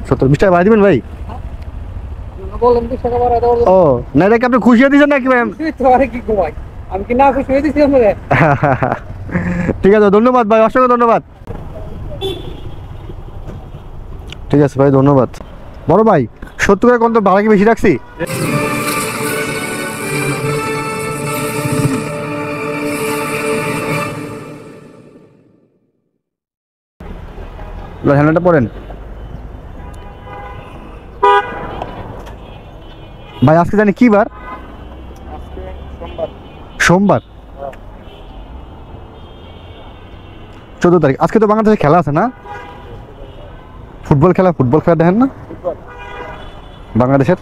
70 20 টাকা বাড়াই দিবেন ভাই? বলেন 20 টাকা বাড়াই দাও। ও না, এটা কি আপনি খুশি হয়ে দিয়েছেন নাকি ভাই? আরে কি কমাই, আমি কি না খুশি হয়ে দিছি আপনাকে? ঠিক আছে, ধন্যবাদ ভাই, অসংখ্য ধন্যবাদ। ঠিক আছে ভাই, ধন্যবাদ। বড় ভাই 70 টাকা কোন তো ভাড়া কি বেশি রাখছি? হেলমেটটা পরেন ভাই। আজকে জানি কি বার? সোমবার 14 তারিখ। আজকে তো বাংলাদেশে খেলা আছে না? ফুটবল খেলা দেখেন না বাংলাদেশের?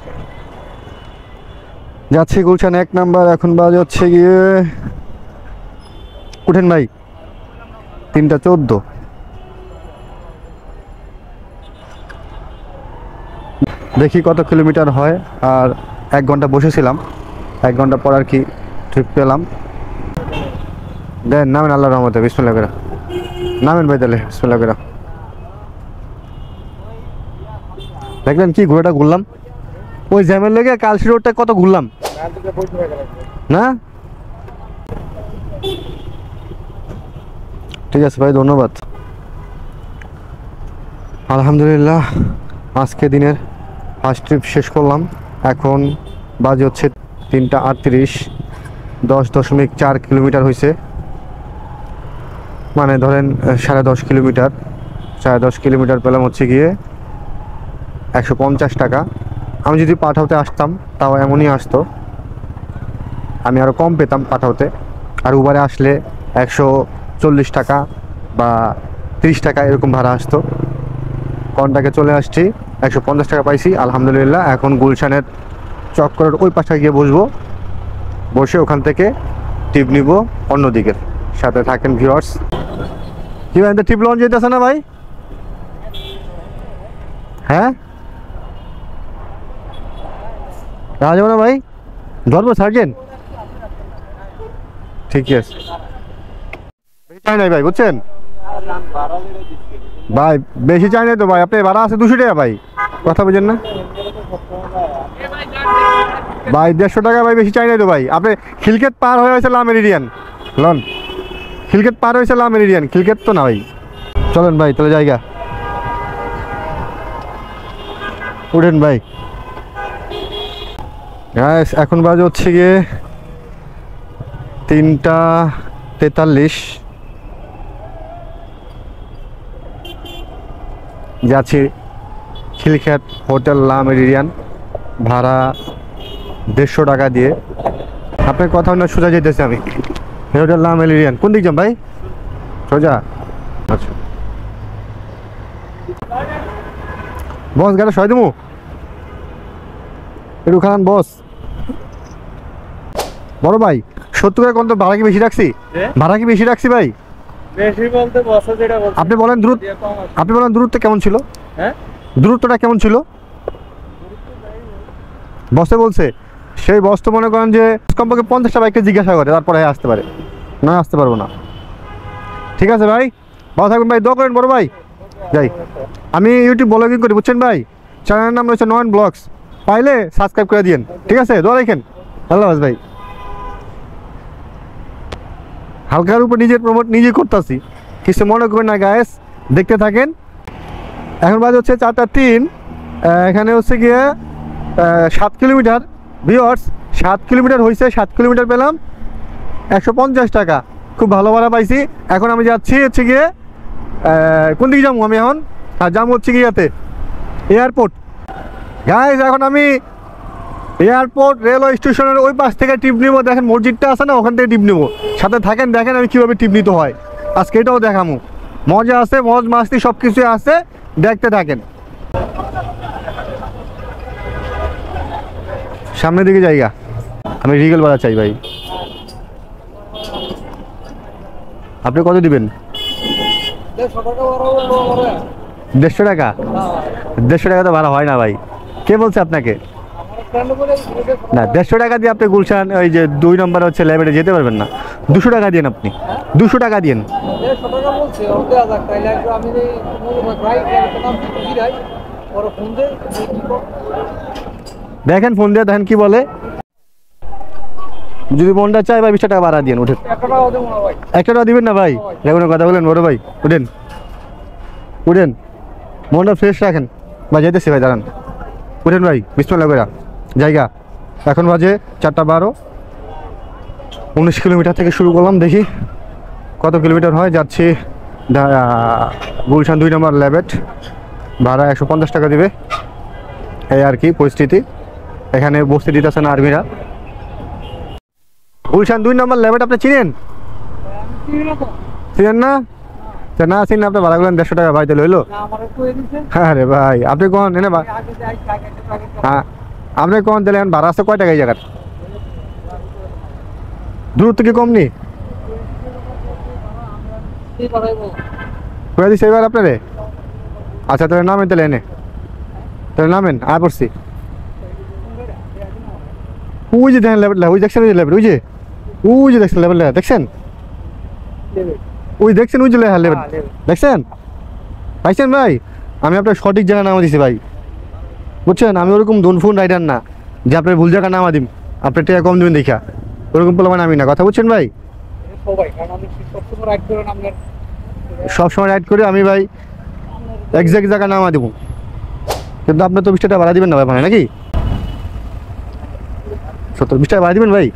যাচ্ছে গুলশান 1 নাম্বার, এখন বাজে হচ্ছে গিয়ে, উঠেন ভাই 3টা 14। দেখি কত কিলোমিটার হয়। আর 1 ঘন্টা বসেছিলাম, 1 ঘন্টা পর আর কি ঠিক পেলাম। দেন নামেন আল্লাহর রহমতে, বিসমিল্লাহ করে নামেন ভাই, তাহলে বিসমিল্লাহ করে। দেখলেন কি ঘোরাটা ঘুরলাম, ওই জ্যামের লেগে কালসি রোডটা কত ঘুরলাম না? ঠিক আছে ভাই, ধন্যবাদ। আলহামদুলিল্লাহ, আজকে দিনের ফার্স্ট ট্রিপ শেষ করলাম। এখন বাজে হচ্ছে 3টা 38, 10.4 কিলোমিটার হয়েছে। মানে ধরেন 10.5 কিলোমিটার, 10.5 কিলোমিটার পেলাম হচ্ছে গিয়ে 150 টাকা। আমি যদি পাঠাওতে আসতাম তাও এমনই আসতো, আমি আরও কম পেতাম পাঠাওতে। আর উবারে আসলে 140 টাকা বা 30 টাকা এরকম ভাড়া আসতো। কন্টাকে চলে আসছি, 150 টাকা পাইছি আলহামদুলিল্লাহ। এখন গুলশানের চক্করের ওই পাশে গিয়ে বসবো, বসে ওখান থেকে টিপ নিব অন্যদিকের। সাথে থাকেন ভিউয়ার্স। কি ভাই, টিপ লঞ্চ যেতেছে না ভাই? হ্যাঁ যাবো না ভাই, ধরবো সার্জেন্ট। ঠিকই আছে, বেশি চাই নাই ভাই, বুঝছেন ভাই, বেশি চাই নাই তো ভাই। আপনি ভাড়া আছে 200 টাকা ভাই, কথা বুঝেন না ভাই? 150 টাকা ভাই, বেশি চাই নাই তো ভাই। আপনি খিলক্ষেত পার হয়ে হয়েছে লা মেরিডিয়ান লন, খিলক্ষেত পার হয়েছে লা মেরিডিয়ান, খিলক্ষেত তো না ভাই। চলেন ভাই তাহলে জায়গা, উঠেন ভাই। এখন বাজে হচ্ছে গিয়ে 3টা 43, যাচ্ছি খিলক্ষেত হোটেল লা মেরিডিয়ান, ভাড়া 150 টাকা দিয়ে। আপনার কথা না, সোজা যেতেছি আমি হোটেল লা মেরিডিয়ান। কোন দিক যাম ভাই? সোজা? আচ্ছা বস, গাড়ি সয় দেবো একটু খান বস। বড় ভাই 70 টাকা কোন তো ভাড়া কি বেশি রাখছি? ভাড়া কি বেশি রাখছি ভাই? বেশি বলতে বসে যেটা বলছে। আপনি বলেন দূরত্ব কেমন ছিল? হ্যাঁ, দূরত্বটা কেমন ছিল? বসে বলছে, সেই বস তো মনে করেন যে কমপক্ষে 50টা বাইককে জিজ্ঞাসা করে তারপরে আসতে পারে, না আসতে পারবো না। ঠিক আছে ভাই, ভালো থাকবেন ভাই, দোয়া করেন বড় ভাই। যাই, আমি ইউটিউব ব্লগিং করি বুঝছেন ভাই, চ্যানেলের নাম রয়েছে নয়ন ব্লগস, পাইলে সাবস্ক্রাইব করে দিন। ঠিক আছে, দোয়া রাখেন, আল্লাহ হাফেজ ভাই। হালকার উপর নিজের প্রমোট নিজে করতেছি, কিছু মনে করবেন না গায়েস, দেখতে থাকেন। এখন বাজে হচ্ছে 4টা 3, এখানে হচ্ছে গিয়ে 7 কিলোমিটার ভিউয়ার্স, 7 কিলোমিটার হয়েছে। 7 কিলোমিটার পেলাম 150 টাকা, খুব ভালো ভাড়া পাইছি। এখন আমি যাচ্ছি হচ্ছে গিয়ে কোন দিকে যাবো আমি এখন? আর যাবো হচ্ছে গিয়াতে এয়ারপোর্ট গাইস। এখন আমি এয়ারপোর্ট রেলওয়ে স্টেশনের ওই পাশ থেকে টিপ নিব। দেখেন মসজিদটা আছে না, ওখান থেকে টিপ নিব। সাথে থাকেন, দেখেন আমি কীভাবে টিপ নিতে হয় আজকে, এটাও দেখামো। মজা আছে, মজ মাস্তি সব কিছু আছে, দেখতে থাকেন। সামনের দিকে জায়গা, আমি রিগেল ভাড়া চাই ভাই। আপনি কত দিবেন? 150 টাকা? 150 টাকা তো ভাড়া হয় না ভাই। কে বলছে আপনাকে? না, 150 টাকা দিয়ে আপনি গুলশান ওই যে 2 নম্বরে হচ্ছে ল্যাবেটে যেতে পারবেন না। 200 টাকা দিন আপনি, 200 টাকা দিন। ওরা ফোন দে কি কর দেখেন ফোন দিয়ে দেখেন কি বলে। যদি মনটা চায় ভাই 20 টাকা বাড়া দিন, উঠেন। 1 টাকা ওদের মনে ভাই 1 টাকা দিবেন না ভাই? দেখুন কথা বলেন বড় ভাই, উঠেন উঠেন, মনটা ফ্রেশ রাখেন ভাই। যাইতেছি ভাই, দাঁড়ান, উঠেন ভাই, বিসমিল্লাহ কইরা জায়গা। এখন বাজে 4:12, 19 কিলোমিটার থেকে শুরু করলাম, দেখি কত কিলোমিটার হয়। যাচ্ছি গুলশান 2 নম্বর ল্যাবেট, ভাড়া 150 টাকা দিবে, এই আর কি পরিস্থিতি। এখানে বসতে দিতেছে না আর্মিরা। গুলশান 2 নম্বর ল্যাবেট আপনি চিনেন? আমি চিনি না তো চিনেন না? তা না চিনেন আপনি ভাড়া করলেন 150 টাকা, ভাই তাহলে হইলো? না আমার কই দিছে আরে ভাই আপনি কোন এনে ভাই, আগে যাই আগে হ্যাঁ আপনি কোন দিলেন? ভাড়া আছে কয় টাকা এই জায়গার? দূরত্ব কি কম নেই? কি করাইবো করে দিচ্ছে এবার আপনারে? আচ্ছা তাহলে নামেন, তাহলে এনে তাহলে নামেন, আয় পড়ছি। ওই যে দেখেন লেভেল, ওই দেখছেন, ওই যে লেভেল, ওই যে দেখছেন লেভেল, দেখছেন দেবে ওই দেখছেন, ওই যে লেভেল দেখছেন? পাইছেন ভাই? আমি আপনার সঠিক জায়গা নামা দিছি ভাই, বুঝছেন? আমি ওরকম দুনফুন রাইডার না যে আপনার ভুল জায়গা নামা দিম, আপনার টাকা কম দিবেন দেখা, ওরকম পোলাপান আমি না, কথা বুঝছেন ভাই? সবাই কারণ আমি সবসময় রাইড করে আপনার সবসময় রাইড করে আমি ভাই এক্সাক্ট জায়গা নামা দেবো, কিন্তু আপনি তো 20 টাকা ভাড়া দিবেন না ভাই, মানে নাকি 20 টাকা ভাড়া দিবেন ভাই?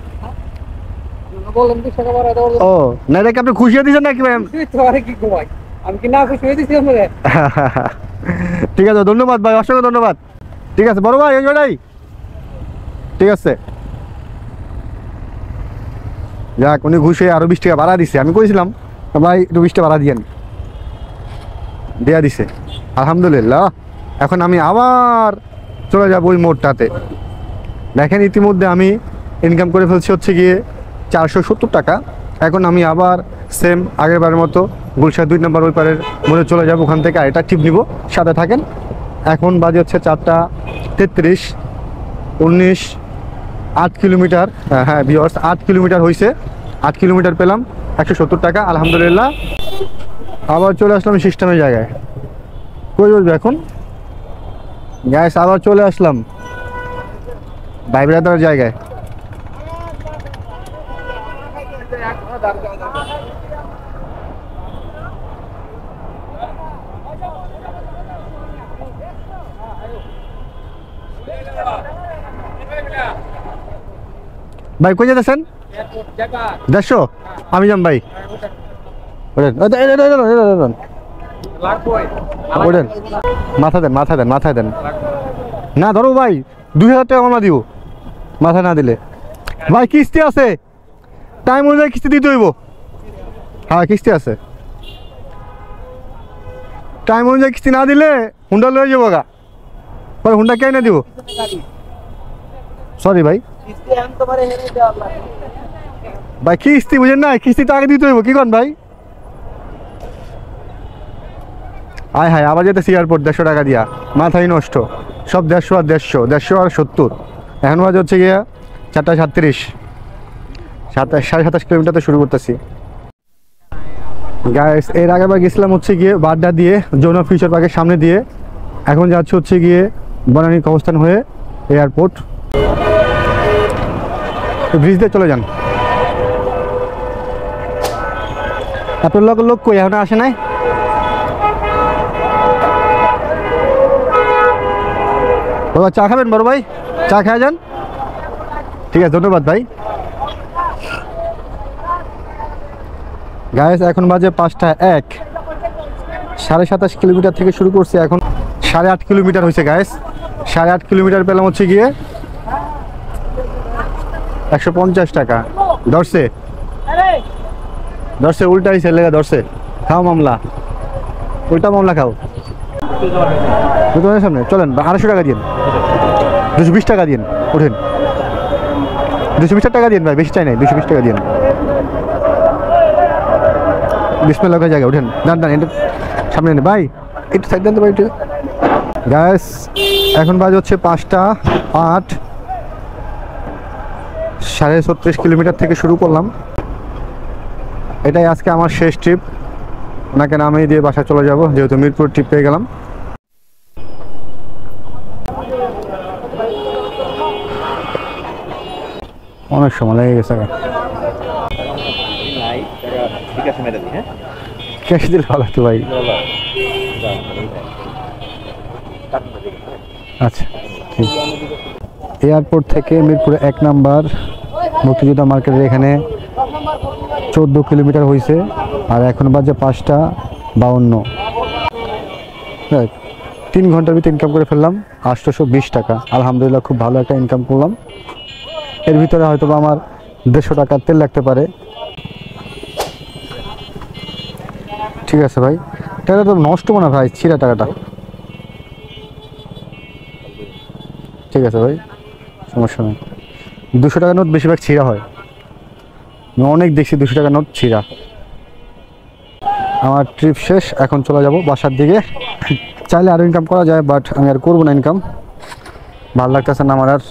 বলেন 20 টাকা বাড়ায় দেওয়ার ও না, এটা কি আপনি খুশি হয়ে দিয়েছেন নাকি ভাই? তো আরে কি ঘুমাই আমি কি না খুশি হয়ে দিছি আপনাকে ঠিক আছে, ধন্যবাদ ভাই, অসংখ্য ধন্যবাদ। ঠিক আছে বড় ভাই, এই জন্যই ঠিক আছে। যাক, উনি ঘুষে আরো 20 টাকা ভাড়া দিছে। আমি কইছিলাম ভাই একটু 20 টাকা ভাড়া দিয়েন, দেয়া দিছে আলহামদুলিল্লাহ। এখন আমি আবার চলে যাব ওই মোড়টাতে। দেখেন ইতিমধ্যে আমি ইনকাম করে ফেলছি হচ্ছে গিয়ে 470 টাকা। এখন আমি আবার সেম আগেরবারের মতো গুলশান 2 নম্বর ওই পারের মোড়ে চলে যাব, ওখান থেকে আরেকটা টিপ নিব, সাথে থাকেন। এখন বাজে হচ্ছে 4:33, 19, 8 কিলোমিটার, হ্যাঁ ভিউয়ার্স 8 কিলোমিটার হয়েছে। 8 কিলোমিটার পেলাম 170 টাকা আলহামদুলিল্লাহ। আবার চলে আসলাম সিস্টেমের জায়গায়। কই বলবো এখন গ্যাস, আবার চলে আসলাম ভাইব্রেটার জায়গায়। ভাই কই যেতেছেন? 150 আমি যাম ভাই, ওঠেন, মাথা দেন না, ধরো ভাই 2000 টাকা মামলা দিব, মাথা না দিলে। ভাই কিস্তি আছে, টাইম অনুযায়ী কিস্তি দিতে হইব। হ্যাঁ কিস্তি আছে, টাইম অনুযায়ী কিস্তি না দিলে হুন্ডা লয়ে যাবো গা। ভাই হুন্ডা কে না দিব? সরি ভাই, ভাই কিস্তি বুঝেন না, কিস্তি তো আগে দিতে হইব, কি করেন ভাই? আয় হায়, আবার যেতেছি এয়ারপোর্ট 150 টাকা দিয়া, মাথায় নষ্ট সব। 150 আর 150 আর 70। এখন বাজে হচ্ছে গিয়া 4:37, 27.5 কিলোমিটার শুরু করতেছি গাইস। এর আগেবার গেছিলাম হচ্ছে গিয়ে বাড্ডা দিয়ে, যমুনা ফিউচার পার্কের সামনে দিয়ে। এখন যাচ্ছে হচ্ছে গিয়ে বনানী কবরস্থান হয়ে এয়ারপোর্ট। ব্রিজ দিয়ে চলে যান। আপনার লোক কই এখন আসে নাই? বাবা চা খাবেন বড় ভাই? চা খাওয়া যান, ঠিক আছে ধন্যবাদ ভাই। গাইস এখন বাজে 5:01, 27.5 কিলোমিটার থেকে শুরু করছি, এখন 8.5 কিলোমিটার হয়েছে গাইস। 8.5 কিলোমিটার পেলাম হচ্ছে গিয়ে 150 টাকা। ধরছে উল্টাই ছেলে ধরছে, খাও মামলা, উল্টা মামলা খাও। দোকানের সামনে চলেন, 250 টাকা দিন, 220 টাকা দিন, ওঠেন 220 টাকা দিন ভাই, বেশি চাই নাই, 220 টাকা দিন। বিসমিল্লাহ জায়গায় ওঠেন, দান এটা সামনে নেন ভাই, একটু সাইড দেন তো ভাই একটু। গ্যাস এখন বাজে হচ্ছে 5:08, 36.5 কিলোমিটার থেকে শুরু করলাম। এটাই আজকে আমার শেষ ট্রিপ, ওনাকে নামিয়ে দিয়ে বাসা চলে যাব, যেহেতু মিরপুর ট্রিপ পেয়ে গেলাম। অনেক সময় লেগে গেছে নাই টাকা ঠিক আছে মেরে দিই হ্যাঁ ক্যাশ দিলে ভালো হতো ভাই। আচ্ছা ঠিক। এয়ারপোর্ট থেকে মিরপুর 1 নাম্বার মুক্তিযোদ্ধা মার্কেটের এখানে 14 কিলোমিটার হয়েছে, আর এখন বাজে 5টা 52। 3 ঘন্টার ভিতরে ইনকাম করে ফেললাম 820 টাকা। আলহামদুলিল্লাহ খুব ভালো একটা ইনকাম করলাম। এর ভিতরে হয়তো বা আমার 150 টাকার তেল লাগতে পারে। ঠিক আছে ভাই, টাকাটা তো নষ্ট মনে হয় ভাই, ছিঁড়া টাকাটা। ঠিক আছে ভাই, সমস্যা নেই। 200 টাকার নোট বেশিরভাগ ছিঁড়া হয়, আমি অনেক দেখছি 200 টাকার নোট ছিঁড়া। আমার ট্রিপ শেষ, এখন চলে যাব বাসার দিকে। চাইলে আরও ইনকাম করা যায়, বাট আমি আর করবো না ইনকাম, ভালো লাগতেছে না আমার আর।